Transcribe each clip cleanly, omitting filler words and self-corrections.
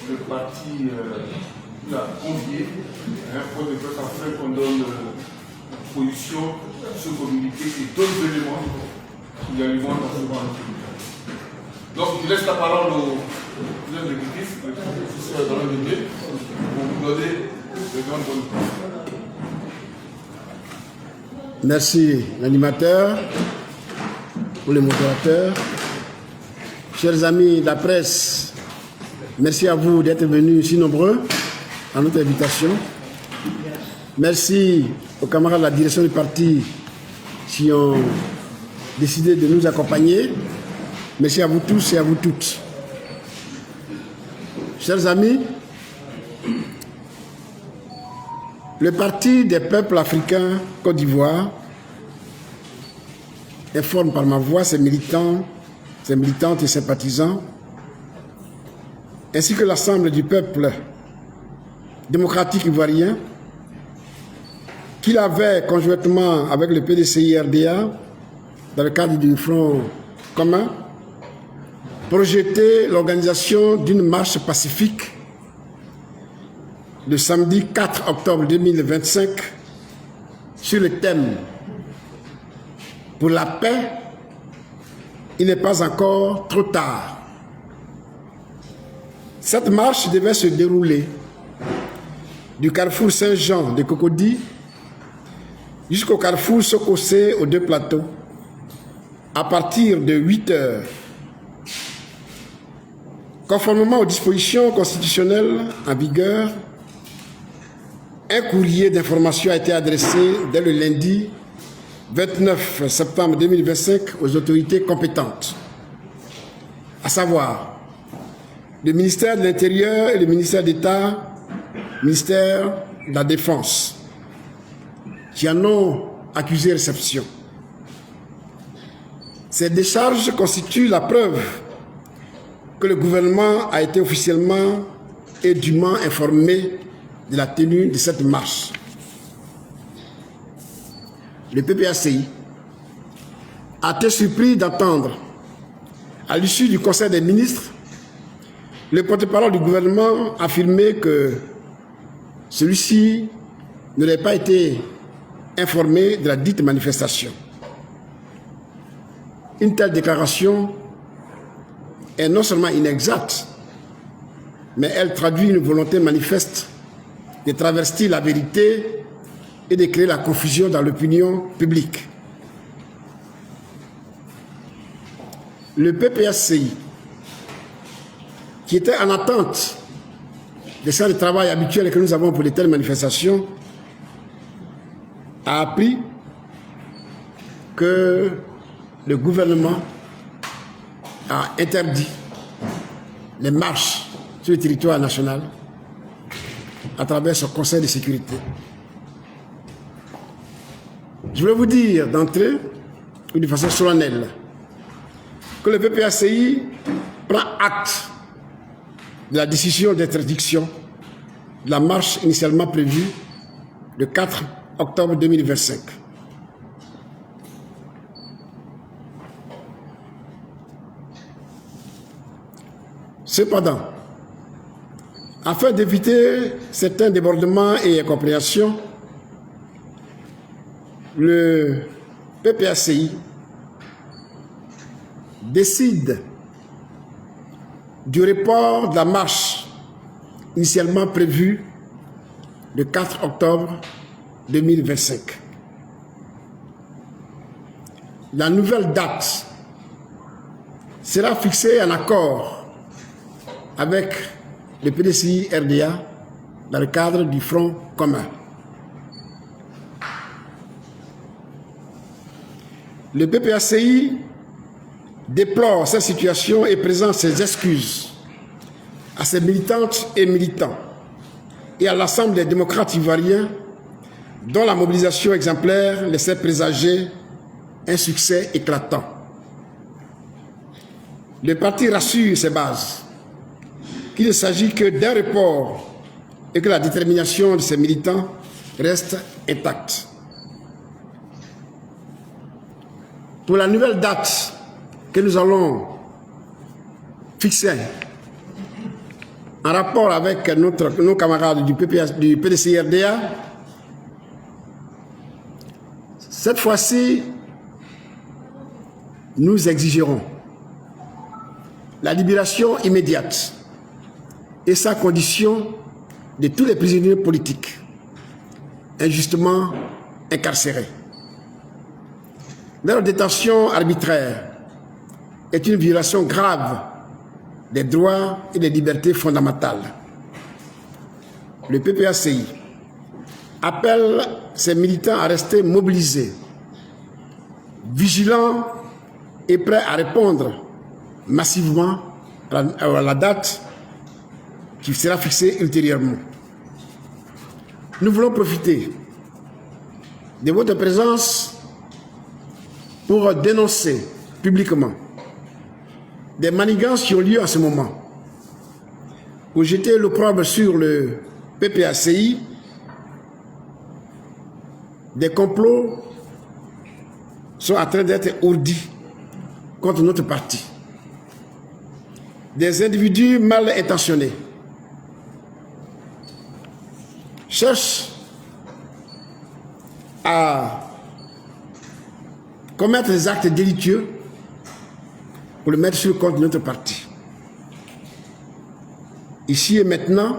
le parti l'a convié pour de faire afin qu'on donne position sur mobilité et d'autres éléments qui arriveront dans ce moment. Donc je laisse la parole au président exécutif, le professeur dans le milieu, pour vous donner le grand bonheur. Merci l'animateur, pour les modérateurs. Chers amis de la presse, merci à vous d'être venus si nombreux à notre invitation. Merci aux camarades de la direction du parti qui ont décidé de nous accompagner. Merci à vous tous et à vous toutes. Chers amis, le Parti des peuples africains Côte d'Ivoire informe par ma voix ses militants, ses militantes et sympathisants, ainsi que l'ensemble du peuple démocratique ivoirien, qu'il avait conjointement avec le PDCI-RDA, dans le cadre du Front commun, projeté l'organisation d'une marche pacifique le samedi 4 octobre 2025 sur le thème « Pour la paix, il n'est pas encore trop tard ». Cette marche devait se dérouler du carrefour Saint-Jean de Cocody jusqu'au carrefour Sokosé aux deux plateaux à partir de 8 heures. Conformément aux dispositions constitutionnelles en vigueur, un courrier d'information a été adressé dès le lundi 29 septembre 2025 aux autorités compétentes, à savoir le ministère de l'Intérieur et le ministère d'État, ministère de la Défense, qui en ont accusé réception. Ces décharges constituent la preuve que le gouvernement a été officiellement et dûment informé de la tenue de cette marche. Le PPACI a été surpris d'entendre, à l'issue du Conseil des ministres, le porte-parole du gouvernement affirmer que celui-ci n'aurait pas été informé de la dite manifestation. Une telle déclaration est non seulement inexacte, mais elle traduit une volonté manifeste de travestir la vérité et de créer la confusion dans l'opinion publique. Le PPSCI, qui était en attente des séances de travail habituelles que nous avons pour de telles manifestations, a appris que le gouvernement a interdit les marches sur le territoire national à travers son Conseil de sécurité. Je voulais vous dire d'entrée, ou de façon solennelle, que le PPACI prend acte de la décision d'interdiction de la marche initialement prévue le 4 octobre 2025. Cependant, afin d'éviter certains débordements et incompréhensions, le PPACI décide du report de la marche initialement prévue le 4 octobre 2025. La nouvelle date sera fixée en accord avec le PDCI-RDA dans le cadre du Front commun. Le PPACI déplore cette situation et présente ses excuses à ses militantes et militants et à l'ensemble des démocrates ivoiriens dont la mobilisation exemplaire laissait présager un succès éclatant. Le parti rassure ses bases qu'il ne s'agit que d'un report et que la détermination de ses militants reste intacte. Pour la nouvelle date que nous allons fixer en rapport avec nos camarades du PDCRDA, cette fois-ci, nous exigerons la libération immédiate et sans condition de tous les prisonniers politiques injustement incarcérés. Leur détention arbitraire est une violation grave des droits et des libertés fondamentales. Le PPACI appelle ses militants à rester mobilisés, vigilants et prêts à répondre massivement à la date qui sera fixée ultérieurement. Nous voulons profiter de votre présence pour dénoncer publiquement des manigances qui ont lieu en ce moment, pour jeter l'opprobre sur le PPACI, des complots sont en train d'être ourdis contre notre parti. Des individus mal intentionnés cherchent à commettre des actes délictueux pour le mettre sur le compte de notre parti. Ici et maintenant,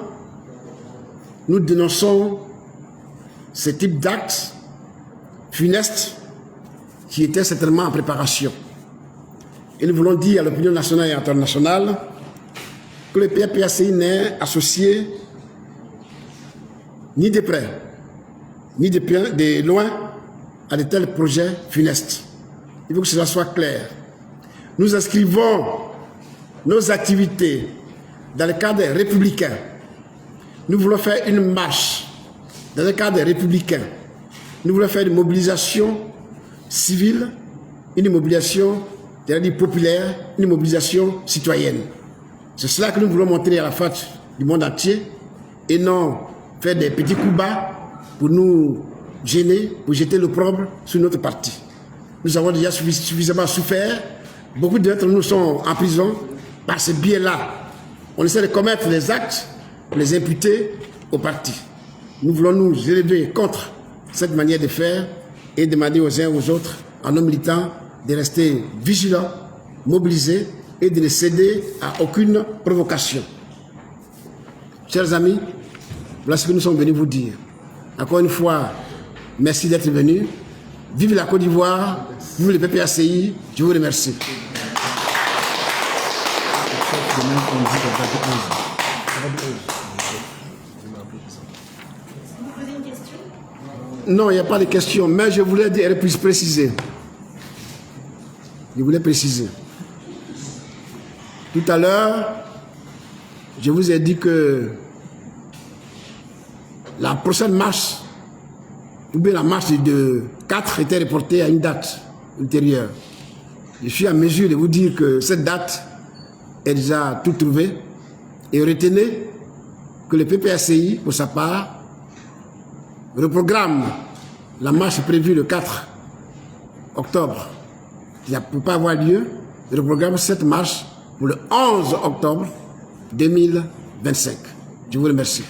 nous dénonçons ce type d'actes funestes qui étaient certainement en préparation. Et nous voulons dire à l'opinion nationale et internationale que le PPACI n'est associé ni de près, ni de loin à de tels projets funestes. Il faut que cela soit clair. Nous inscrivons nos activités dans le cadre républicain. Nous voulons faire une marche dans le cadre républicain. Nous voulons faire une mobilisation civile, une mobilisation populaire, une mobilisation citoyenne. C'est cela que nous voulons montrer à la face du monde entier et non faire des petits coups bas pour nous gêner, pour jeter l'opprobre sur notre parti. Nous avons déjà suffisamment souffert. Beaucoup d'entre nous sont en prison par ce biais-là. On essaie de commettre les actes, les imputer au parti. Nous voulons nous élever contre cette manière de faire et demander aux uns et aux autres, à nos militants, de rester vigilants, mobilisés et de ne céder à aucune provocation. Chers amis, voilà ce que nous sommes venus vous dire. Encore une fois, merci d'être venus. Vive la Côte d'Ivoire, vive le PPACI, je vous remercie. Non, il n'y a pas de question, mais je voulais préciser. Je voulais préciser. Tout à l'heure, je vous ai dit que la prochaine marche, ou bien la marche de 4 était reportée à une date ultérieure. Je suis en mesure de vous dire que cette date est déjà tout trouvée. Et retenez que le PPACI, pour sa part, reprogramme la marche prévue le 4 octobre. Il ne peut pas avoir lieu. Il reprogramme cette marche pour le 11 octobre 2025. Je vous remercie.